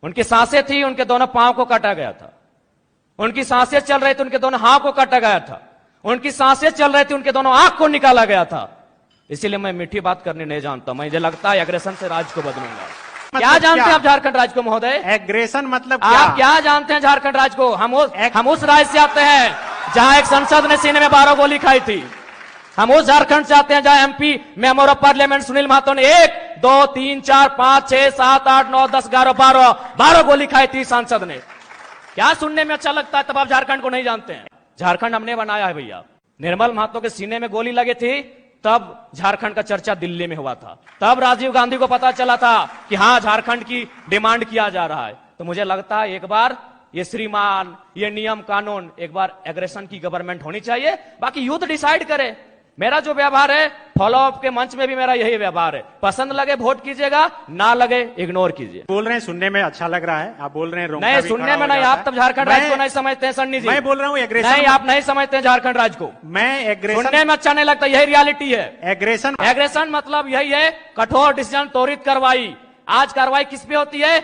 उनकी सांसें थी, उनके दोनों पांव को काटा गया था। उनकी सांसें चल रही थी, उनके दोनों हाथ को काटा गया था। उनकी सांसें चल रही थी, उनके दोनों आंख को निकाला गया था। इसीलिए मैं मीठी बात करनी नहीं जानता। मुझे लगता है एग्रेशन से राज्य को बदलूंगा। क्या जानते हैं आप झारखंड राज्य को महोदय? एग्रेशन मतलब आप क्या जानते हैं झारखंड राज्य को? हम उस राज्य से आते हैं जहां एक संसद ने सीने में 12 गोली खाई थी। हम उस झारखंड से आते हैं जहां MP member of parliament Sunil Mahto ने 1 2 3 4 5 6 7 8 9 10 11 12 गोली खाई थी सांसद ने। क्या सुनने में अच्छा लगता है? तब आप झारखंड को नहीं जानते हैं। झारखंड हमने बनाया है भैया। निर्मल महतो के सीने में गोली लगी थी, तब झारखंड का चर्चा दिल्ली में हुआ था। तब राजीव गांधी को पता चला था कि हां, झारखंड की डिमांड किया जा रहा है। तो मुझे लगता है एक बार ये श्रीमान, ये नियम कानून, एक बार एग्रेशन की गवर्नमेंट होनी चाहिए। बाकी यूथ डिसाइड करे। मेरा जो व्यवहार है, फॉलो अप के मंच में भी मेरा यही व्यवहार है। पसंद लगे वोट कीजिएगा, ना लगे इग्नोर कीजिए। बोल रहे हैं सुनने में अच्छा लग रहा है, आप बोल रहे हैं नहीं, सुनने में नहीं। आप तब झारखंड राज्य को नहीं समझते हैं सन्नी जी। मैं बोल रहा हूँ एग्रेशन। नहीं, आप नहीं समझते हैं झारखंड राज्य को। मैं एग्रेशन सुनने में अच्छा नहीं लगता, यही रियलिटी है। एग्रेशन मतलब यही है, कठोर डिसीजन, त्वरित कार्रवाई। आज कार्रवाई किस पे होती है?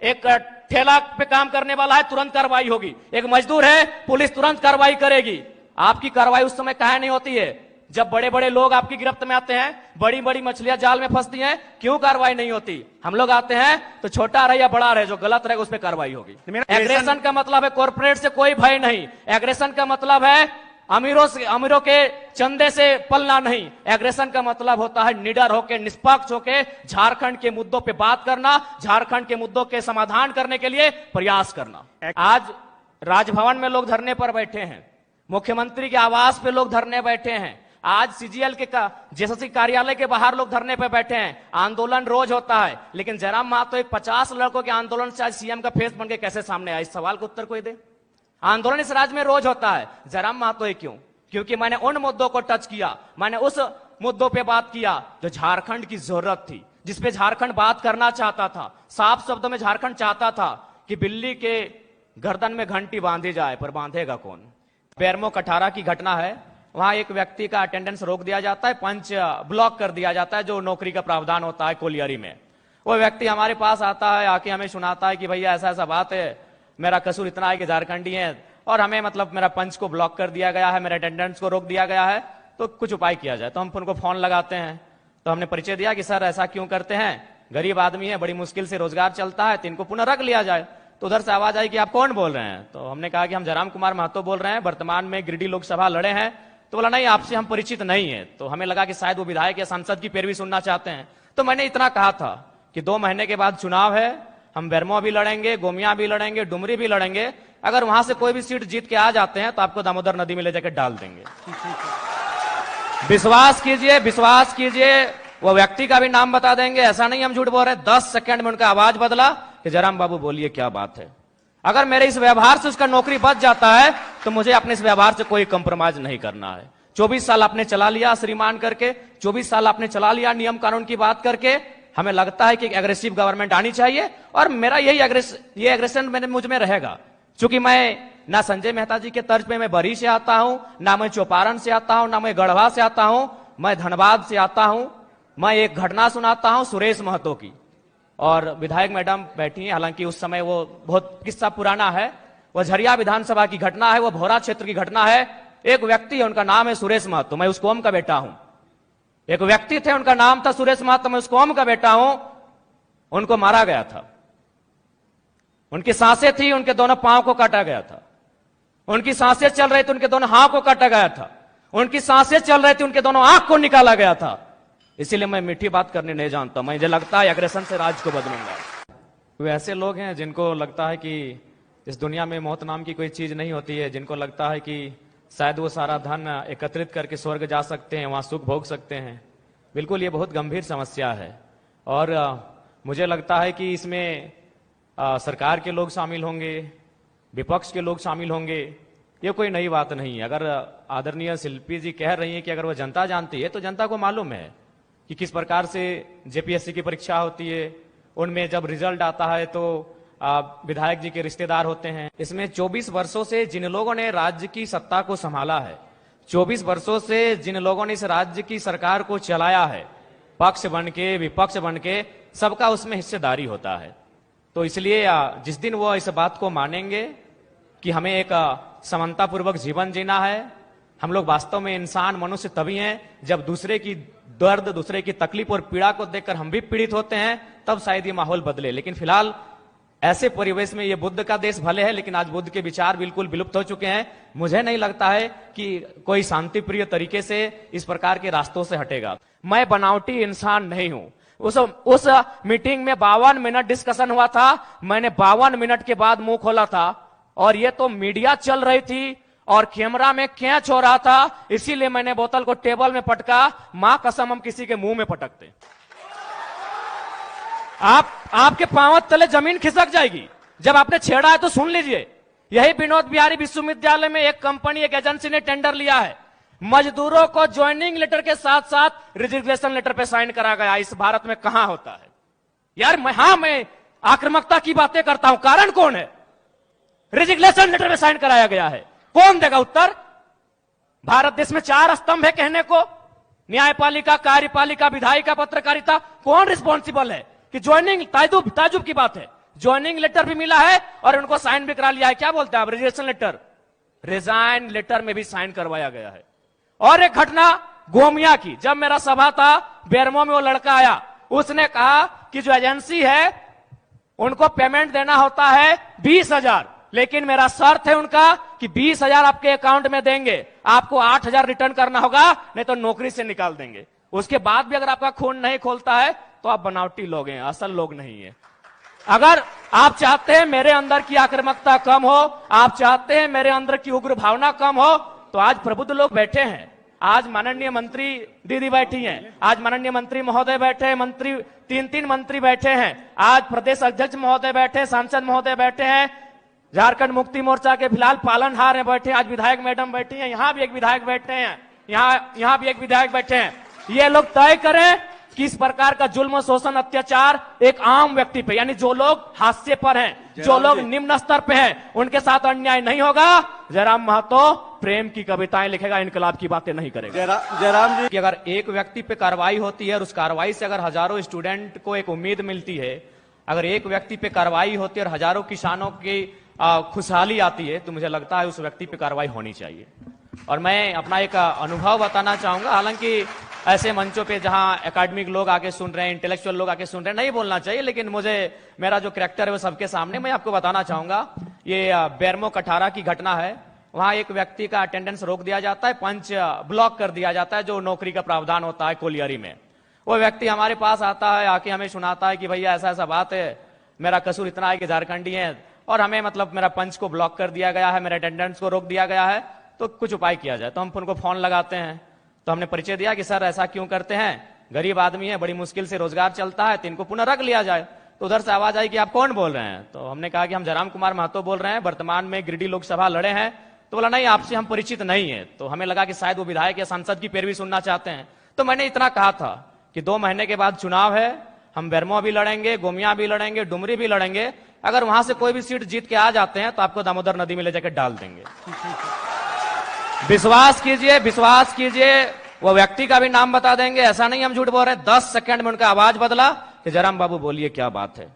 एक ठेला पे काम करने वाला है, तुरंत कार्रवाई होगी। एक मजदूर है, पुलिस तुरंत कार्रवाई करेगी। आपकी कार्रवाई उस समय काहे नहीं होती है जब बड़े बड़े लोग आपकी गिरफ्त में आते हैं, बड़ी बड़ी मछलियां जाल में फंसती हैं? क्यों कार्रवाई नहीं होती? हम लोग आते हैं तो छोटा रहे या बड़ा रहे, जो गलत रहेगा उस पर कार्रवाई होगी। एग्रेशन का मतलब है कॉर्पोरेट से कोई भय नहीं। एग्रेशन का मतलब है अमीरों के चंदे से पलना नहीं। एग्रेशन का मतलब होता है निडर होकर, निष्पक्ष होकर झारखंड के मुद्दों पे बात करना, झारखंड के मुद्दों के समाधान करने के लिए प्रयास करना। आज राजभवन में लोग धरने पर बैठे हैं, मुख्यमंत्री के आवास पे लोग धरने बैठे हैं, आज सीजीएल के जेएसएससी कार्यालय के बाहर लोग धरने पे बैठे हैं। आंदोलन रोज होता है, लेकिन जयराम महतो एक 50 लड़कों के आंदोलन से आज सीएम का फेस बन के कैसे सामने आया? इस सवाल का उत्तर कोई दे। आंदोलन इस राज्य में रोज होता है, जयराम महतो ही क्यों? क्योंकि मैंने उन मुद्दों को टच किया, मैंने उस मुद्दों पे बात किया जो झारखंड की जरूरत थी, जिसपे झारखंड बात करना चाहता था। साफ शब्दों में झारखंड चाहता था कि बिल्ली के गर्दन में घंटी बांधी जाए, पर बांधेगा कौन? बेरमो कठारा की घटना है, वहां एक व्यक्ति का अटेंडेंस रोक दिया जाता है, पंच ब्लॉक कर दिया जाता है, जो नौकरी का प्रावधान होता है कोलियरी में। वो व्यक्ति हमारे पास आता है, आके हमें सुनाता है कि भैया ऐसा ऐसा बात है, मेरा कसूर इतना है कि झारखंडी है और हमें मेरा पंच को ब्लॉक कर दिया गया है, मेरे अटेंडेंस को रोक दिया गया है, तो कुछ उपाय किया जाए। तो हम उनको फोन लगाते हैं, तो हमने परिचय दिया कि सर ऐसा क्यों करते हैं, गरीब आदमी है, बड़ी मुश्किल से रोजगार चलता है, तो इनको पुनः रख लिया जाए। तो उधर से आवाज आई कि आप कौन बोल रहे हैं? तो हमने कहा कि हम जयराम कुमार महतो बोल रहे हैं, वर्तमान में गिरिडीह लोकसभा लड़े हैं। तो बोला नहीं, आपसे हम परिचित नहीं है। तो हमें लगा कि शायद वो विधायक या सांसद की पैरवी सुनना चाहते हैं। तो मैंने इतना कहा था कि 2 महीने के बाद चुनाव है, हम बेरमो भी लड़ेंगे, गोमिया भी लड़ेंगे, डुमरी भी लड़ेंगे। अगर वहां से कोई भी सीट जीत के आ जाते हैं तो आपको दामोदर नदी में ले जाकर डाल देंगे। विश्वास कीजिए, विश्वास कीजिए, वो व्यक्ति का भी नाम बता देंगे, ऐसा नहीं हम झूठ बोल रहे। 10 सेकंड में उनका आवाज बदला कि जयराम बाबू बोलिए क्या बात है। अगर मेरे इस व्यवहार से उसका नौकरी बच जाता है तो मुझे अपने इस व्यवहार से कोई कंप्रोमाइज नहीं करना है। 24 साल आपने चला लिया श्रीमान करके, 24 साल आपने चला लिया नियम कानून की बात करके। हमें लगता है कि एक एग्रेसिव गवर्नमेंट आनी चाहिए और मेरा ये एग्रेशन मुझ में रहेगा। क्योंकि मैं ना संजय मेहता जी के तर्ज पे मैं बरी से आता हूं, ना मैं चौपारण से आता हूं, ना मैं गढ़वा से आता हूं, मैं धनबाद से आता हूं। मैं एक घटना सुनाता हूं सुरेश महतो की, और विधायक मैडम बैठी हैं, हालांकि उस समय वो बहुत किस्सा पुराना है। वो झरिया विधानसभा की घटना है, वो भोरा क्षेत्र की घटना है। एक व्यक्ति है, उनका नाम है सुरेश महतो, मैं उस कौम का बेटा हूं। एक व्यक्ति थे, उनका नाम था सुरेश महतो, मैं उस कौम का बेटा हूं। उनको मारा गया था, उनकी सांसें थी, उनके दोनों पांव को काटा गया था। उनकी सांसें चल रही थी, उनके दोनों हाथ को काटा गया था। उनकी सांसें चल रही थी, उनके दोनों आंख को निकाला गया था। इसीलिए मैं मीठी बात करने नहीं जानता। मुझे लगता है एग्रेशन से राज्य को बदलूंगा। वे ऐसे लोग हैं जिनको लगता है कि इस दुनिया में मौत नाम की कोई चीज नहीं होती है, जिनको लगता है कि शायद वो सारा धन एकत्रित करके स्वर्ग जा सकते हैं, वहां सुख भोग सकते हैं। बिल्कुल ये बहुत गंभीर समस्या है और मुझे लगता है कि इसमें सरकार के लोग शामिल होंगे, विपक्ष के लोग शामिल होंगे। ये कोई नई बात नहीं है। अगर आदरणीय शिल्पी जी कह रही हैं कि अगर वो जनता जानती है, तो जनता को मालूम है कि किस प्रकार से जेपीएससी की परीक्षा होती है। उनमें जब रिजल्ट आता है तो विधायक जी के रिश्तेदार होते हैं। इसमें 24 वर्षों से जिन लोगों ने राज्य की सत्ता को संभाला है, 24 वर्षों से जिन लोगों ने इस राज्य की सरकार को चलाया है, पक्ष बन के विपक्ष बन के, सबका उसमें हिस्सेदारी होता है। तो इसलिए जिस दिन वो इस बात को मानेंगे कि हमें एक समानतापूर्वक जीवन जीना है, हम लोग वास्तव में इंसान मनुष्य तभी हैं जब दूसरे की दर्द, दूसरे की तकलीफ और पीड़ा को देखकर हम भी पीड़ित होते हैं, तब शायद ये माहौल बदले। लेकिन फिलहाल ऐसे परिवेश में ये बुद्ध का देश भले है, लेकिन आज बुद्ध के विचार बिल्कुल विलुप्त हो चुके हैं। मुझे नहीं लगता है कि कोई शांतिप्रिय तरीके से इस प्रकार के रास्तों से हटेगा। मैं बनावटी इंसान नहीं हूं। उस मीटिंग में 52 मिनट डिस्कशन हुआ था। मैंने 52 मिनट के बाद मुंह खोला था और ये तो मीडिया चल रही थी और कैमरा में कैच हो रहा था, इसीलिए मैंने बोतल को टेबल में पटका। मां कसम हम किसी के मुंह में पटकते, आपके पांव तले जमीन खिसक जाएगी। जब आपने छेड़ा है तो सुन लीजिए। यही विनोद बिहारी विश्वविद्यालय में एक कंपनी, एक एजेंसी ने टेंडर लिया है। मजदूरों को ज्वाइनिंग लेटर के साथ साथ रिजिग्नेशन लेटर पे साइन करा गया। इस भारत में कहां होता है यार? मैं आक्रामकता की बातें करता हूं, कारण कौन है? रिजिग्नेशन लेटर पे साइन कराया गया है, कौन देगा उत्तर? भारत देश में 4 स्तंभ है कहने को, न्यायपालिका, कार्यपालिका, विधायिका, पत्रकारिता। कौन रिस्पॉन्सिबल है कि ज्वाइनिंग? ताजुब की बात है, ज्वाइनिंग लेटर भी मिला है और उनको साइन भी करा लिया है। क्या बोलते हैं आप? रिजिग्नेशन लेटर, रिजाइन लेटर में भी साइन करवाया गया है। और एक घटना गोमिया की, जब मेरा सभा था बेरमो में, वो लड़का आया, उसने कहा कि जो एजेंसी है उनको पेमेंट देना होता है 20,000, लेकिन मेरा शर्त है उनका कि 20,000 आपके अकाउंट में देंगे, आपको 8,000 रिटर्न करना होगा, नहीं तो नौकरी से निकाल देंगे। उसके बाद भी अगर आपका खून नहीं खोलता है तो आप बनावटी लोग हैं, असल लोग नहीं है। अगर आप चाहते हैं मेरे अंदर की आक्रामकता कम हो, आप चाहते हैं मेरे अंदर की उग्र भावना कम हो, तो आज प्रबुद्ध लोग बैठे हैं। आज माननीय मंत्री दीदी बैठी हैं, आज माननीय मंत्री महोदय बैठे हैं, मंत्री 3 मंत्री बैठे हैं, आज प्रदेश अध्यक्ष महोदय बैठे, सांसद महोदय बैठे हैं, झारखंड मुक्ति मोर्चा के फिलहाल पालनहार है बैठे, आज विधायक मैडम बैठी हैं, यहां भी एक विधायक बैठे हैं, यहां भी एक विधायक बैठे हैं। ये लोग तय करें कि इस प्रकार का जुल्म, शोषण, अत्याचार एक आम व्यक्ति पे, यानी जो लोग हाशिए पर हैं, जो लोग निम्न स्तर पे हैं, उनके साथ अन्याय नहीं होगा। जयराम महतो प्रेम की कविताएं लिखेगा, इनकलाब की बातें नहीं करेगा। जयराम जी, कि अगर एक व्यक्ति पे कार्रवाई होती है और उस कार्रवाई से अगर हजारों स्टूडेंट को एक उम्मीद मिलती है, अगर एक व्यक्ति पे कार्रवाई होती है और हजारों किसानों की खुशहाली आती है, तो मुझे लगता है उस व्यक्ति पे कार्रवाई होनी चाहिए। और मैं अपना एक अनुभव बताना चाहूंगा। हालांकि ऐसे मंचों पे जहां एकेडमिक लोग आके सुन रहे हैं, इंटेलेक्चुअल लोग आके सुन रहे हैं, नहीं बोलना चाहिए, लेकिन मुझे मेरा जो कैरेक्टर है वो सबके सामने मैं आपको बताना चाहूंगा। ये बेरमो कठारा की घटना है। वहां एक व्यक्ति का अटेंडेंस रोक दिया जाता है, पंच ब्लॉक कर दिया जाता है, जो नौकरी का प्रावधान होता है कोलियरी में। वो व्यक्ति हमारे पास आता है, आके हमें सुनाता है कि भैया ऐसा ऐसा बात है, मेरा कसूर इतना है कि झारखंडी है और हमें मतलब मेरा पंच को ब्लॉक कर दिया गया है, मेरे अटेंडेंस को रोक दिया गया है, तो कुछ उपाय किया जाए। तो हम उनको फोन लगाते हैं, तो हमने परिचय दिया कि सर ऐसा क्यों करते हैं, गरीब आदमी है, बड़ी मुश्किल से रोजगार चलता है, तो इनको पुनः रख लिया जाए। तो उधर से आवाज आई कि आप कौन बोल रहे हैं? तो हमने कहा कि हम जयराम कुमार महतो बोल रहे हैं, वर्तमान में गिरिडीह लोकसभा लड़े हैं। तो बोला नहीं, आपसे हम परिचित नहीं है। तो हमें लगा कि शायद वो विधायक या सांसद की पैरवी सुनना चाहते हैं। तो मैंने इतना कहा था कि 2 महीने के बाद चुनाव है, हम बेरमो भी लड़ेंगे, गोमिया भी लड़ेंगे, डुमरी भी लड़ेंगे, अगर वहां से कोई भी सीट जीत के आ जाते हैं तो आपको दामोदर नदी में ले जाकर डाल देंगे। विश्वास कीजिए, विश्वास कीजिए, वो व्यक्ति का भी नाम बता देंगे, ऐसा नहीं हम झूठ बोल रहे। 10 सेकंड में उनका आवाज बदला कि जयराम बाबू बोलिए क्या बात है।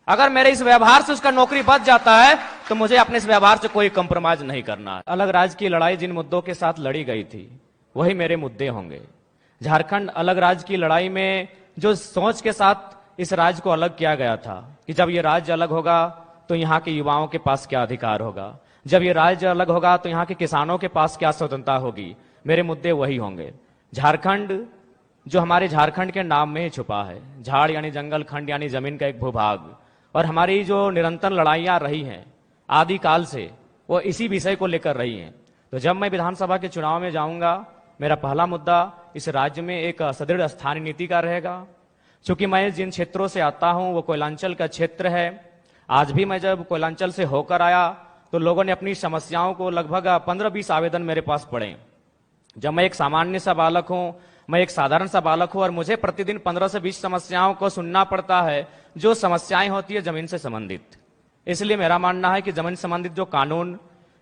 अगर मेरे इस व्यवहार से उसका नौकरी बच जाता है तो मुझे अपने इस व्यवहार से कोई कंप्रोमाइज नहीं करना है। अलग राज्य की लड़ाई जिन मुद्दों के साथ लड़ी गई थी वही मेरे मुद्दे होंगे। झारखंड अलग राज्य की लड़ाई में जो सोच के साथ इस राज्य को अलग किया गया था कि जब ये राज्य अलग होगा तो यहाँ के युवाओं के पास क्या अधिकार होगा, जब ये राज्य अलग होगा तो यहाँ के किसानों के पास क्या स्वतंत्रता होगी, मेरे मुद्दे वही होंगे। झारखंड जो हमारे झारखंड के नाम में ही छुपा है, झाड़ यानी जंगल, खंड यानी जमीन का एक भूभाग, और हमारी जो निरंतर लड़ाइयां रही हैं आदिकाल से, वो इसी विषय को लेकर रही हैं। तो जब मैं विधानसभा के चुनाव में जाऊंगा, मेरा पहला मुद्दा इस राज्य में एक सुदृढ़ स्थानीय नीति का रहेगा। चूंकि मैं जिन क्षेत्रों से आता हूं वो कोयलांचल का क्षेत्र है। आज भी मैं जब कोयलांचल से होकर आया तो लोगों ने अपनी समस्याओं को लगभग 15-20 आवेदन मेरे पास पड़े। जब मैं एक सामान्य सा बालक हूं, मैं एक साधारण सा बालक हूं और मुझे प्रतिदिन 15 से 20 समस्याओं को सुनना पड़ता है, जो समस्याएं होती है जमीन से संबंधित। इसलिए मेरा मानना है कि जमीन संबंधित जो कानून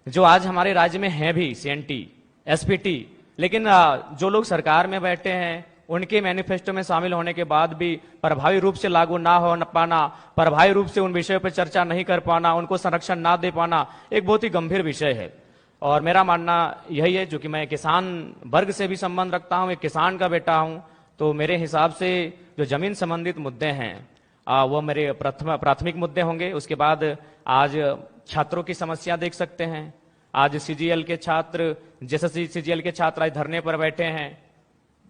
जो आज हमारे राज्य में है भी, CNT, SPT, लेकिन जो लोग सरकार में बैठे हैं उनके मैनिफेस्टो में शामिल होने के बाद भी प्रभावी रूप से लागू ना हो पाना, प्रभावी रूप से उन विषयों पर चर्चा नहीं कर पाना, उनको संरक्षण ना दे पाना एक बहुत ही गंभीर विषय है। और मेरा मानना यही है, जो कि मैं किसान वर्ग से भी संबंध रखता हूं, एक किसान का बेटा हूं, तो मेरे हिसाब से जो जमीन संबंधित मुद्दे हैं वो मेरे प्राथमिक मुद्दे होंगे। उसके बाद आज छात्रों की समस्या देख सकते हैं। आज सीजीएल के छात्र, जेएसएससी सीजीएल के छात्र आज धरने पर बैठे हैं।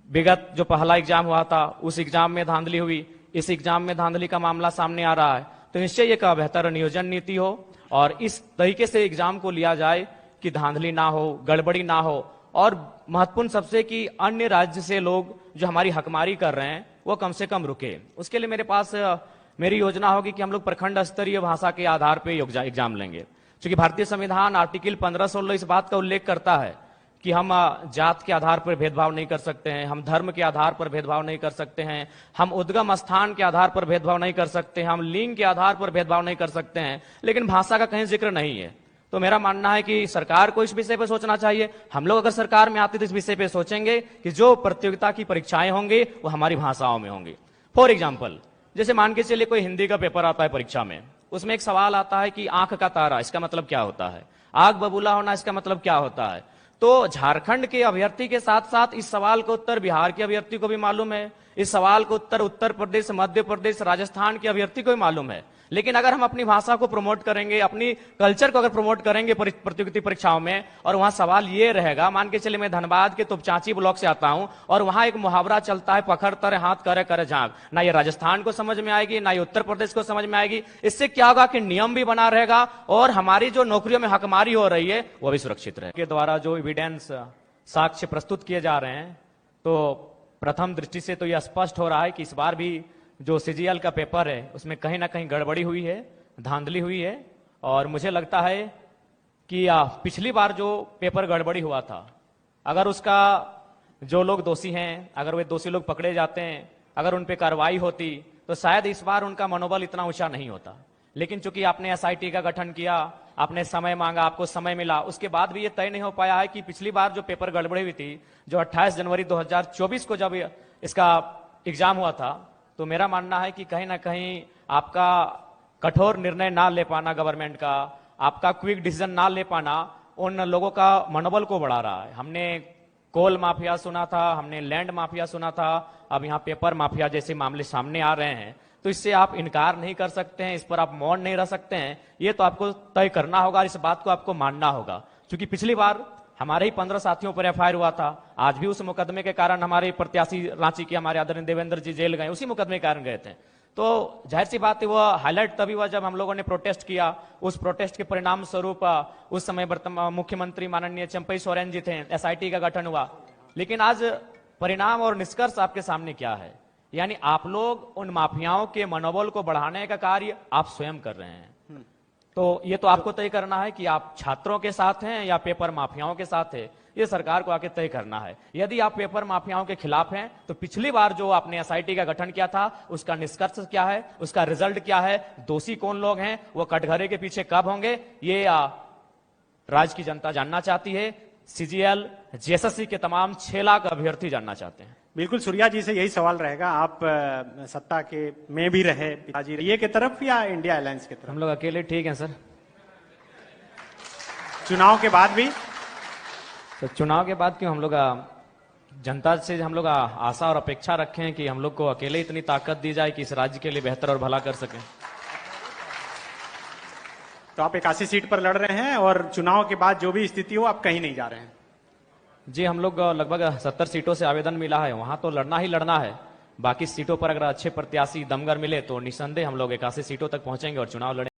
विगत जो पहला एग्जाम हुआ था उस एग्जाम में धांधली हुई, इस एग्जाम में धांधली का मामला सामने आ रहा है। तो निश्चय एक बेहतर नियोजन नीति हो और इस तरीके से एग्जाम को लिया जाए कि धांधली ना हो, गड़बड़ी ना हो, और महत्वपूर्ण सबसे कि अन्य राज्य से लोग जो हमारी हकमारी कर रहे हैं वो कम से कम रुके। उसके लिए मेरे पास मेरी योजना होगी कि हम लोग प्रखंड स्तरीय भाषा के आधार पर एग्जाम लेंगे, क्योंकि भारतीय संविधान आर्टिकल 15-16 इस बात का उल्लेख करता है कि हम जात के आधार पर भेदभाव नहीं कर सकते हैं, हम धर्म के आधार पर भेदभाव नहीं कर सकते हैं, हम उद्गम स्थान के आधार पर भेदभाव नहीं कर सकते हैं, हम लिंग के आधार पर भेदभाव नहीं कर सकते हैं, लेकिन भाषा का कहीं जिक्र नहीं है। तो मेरा मानना है कि सरकार को इस विषय पर सोचना चाहिए। हम लोग अगर सरकार में आते तो इस विषय पर सोचेंगे कि जो प्रतियोगिता की परीक्षाएं होंगी वो हमारी भाषाओं में होंगी। फॉर एग्जाम्पल, जैसे मान के चलिए कोई हिंदी का पेपर आता है परीक्षा में, उसमें एक सवाल आता है कि आंख का तारा, इसका मतलब क्या होता है? आग बबूला होना, इसका मतलब क्या होता है? तो झारखंड के अभ्यर्थी के साथ साथ इस सवाल का उत्तर बिहार के अभ्यर्थी को भी मालूम है, इस सवाल का उत्तर उत्तर प्रदेश, मध्य प्रदेश, राजस्थान के अभ्यर्थी को भी मालूम है। लेकिन अगर हम अपनी भाषा को प्रमोट करेंगे, अपनी कल्चर को अगर प्रमोट करेंगे प्रतियोगिता परीक्षाओं में, और वहां सवाल ये रहेगा, मान के चलिए मैं धनबाद के तुपचांची ब्लॉक से आता हूं और वहां एक मुहावरा चलता है, पकड़ तर हाथ करे करे झांक, ना ये राजस्थान को समझ में आएगी, ना ये उत्तर प्रदेश को समझ में आएगी। इससे क्या होगा कि नियम भी बना रहेगा और हमारी जो नौकरियों में हकमारी हो रही है वो भी सुरक्षित रहे। के द्वारा जो एविडेंस साक्ष्य प्रस्तुत किए जा रहे हैं, तो प्रथम दृष्टि से तो यह स्पष्ट हो रहा है कि इस बार भी जो सीजीएल का पेपर है उसमें कहीं ना कहीं गड़बड़ी हुई है, धांधली हुई है। और मुझे लगता है कि पिछली बार जो पेपर गड़बड़ी हुआ था, अगर उसका जो लोग दोषी हैं, अगर वे दोषी लोग पकड़े जाते हैं, अगर उन पे कार्रवाई होती, तो शायद इस बार उनका मनोबल इतना ऊंचा नहीं होता। लेकिन चूंकि आपने एसआईटी का गठन किया, आपने समय मांगा, आपको समय मिला, उसके बाद भी ये तय नहीं हो पाया है कि पिछली बार जो पेपर गड़बड़ी हुई थी, जो 28 जनवरी 2024 को जब इसका एग्जाम हुआ था, तो मेरा मानना है कि कहीं ना कहीं आपका कठोर निर्णय ना ले पाना गवर्नमेंट का, आपका क्विक डिसीजन ना ले पाना उन लोगों का मनोबल को बढ़ा रहा है। हमने कोल माफिया सुना था, हमने लैंड माफिया सुना था, अब यहाँ पेपर माफिया जैसे मामले सामने आ रहे हैं। तो इससे आप इनकार नहीं कर सकते हैं, इस पर आप मौन नहीं रह सकते हैं, ये तो आपको तय करना होगा, इस बात को आपको मानना होगा। क्योंकि पिछली बार हमारे ही 15 साथियों पर एफआईआर हुआ था, आज भी उस मुकदमे के कारण हमारे प्रत्याशी रांची के हमारे आदरणीय देवेंद्र जी जेल गए, उसी मुकदमे के कारण गए थे। तो जाहिर सी बात है वो हाईलाइट तभी हुआ जब हम लोगों ने प्रोटेस्ट किया। उस प्रोटेस्ट के परिणाम स्वरूप उस समय मुख्यमंत्री माननीय चंपई सोरेन जी थे, एसआईटी का गठन हुआ। लेकिन आज परिणाम और निष्कर्ष आपके सामने क्या है? यानी आप लोग उन माफियाओं के मनोबल को बढ़ाने का कार्य आप स्वयं कर रहे हैं। तो ये तो आपको तय करना है कि आप छात्रों के साथ हैं या पेपर माफियाओं के साथ है, ये सरकार को आके तय करना है। यदि आप पेपर माफियाओं के खिलाफ हैं, तो पिछली बार जो आपने एसआईटी का गठन किया था उसका निष्कर्ष क्या है, उसका रिजल्ट क्या है, दोषी कौन लोग हैं, वो कटघरे के पीछे कब होंगे, ये राज्य की जनता जानना चाहती है। सीजीएल जेएसएससी के तमाम 6 लाख अभ्यर्थी जानना चाहते हैं। बिल्कुल, सूर्या जी से यही सवाल रहेगा। आप सत्ता के में भी रहे, पिताजी ये की तरफ या इंडिया अलायंस की तरफ? हम लोग अकेले ठीक हैं सर। चुनाव के बाद भी? तो चुनाव के बाद क्यों, हम लोग जनता से हम लोग आशा और अपेक्षा रखे हैं कि हम लोग को अकेले इतनी ताकत दी जाए कि इस राज्य के लिए बेहतर और भला कर सकें। तो आप 81 सीट पर लड़ रहे हैं और चुनाव के बाद जो भी स्थिति हो आप कहीं नहीं जा रहे हैं? जी, हम लोग लगभग 70 सीटों से आवेदन मिला है, वहां तो लड़ना ही लड़ना है। बाकी सीटों पर अगर अच्छे प्रत्याशी दमगर मिले तो निसंदेह हम लोग 81 सीटों तक पहुंचेंगे और चुनाव लड़ेंगे।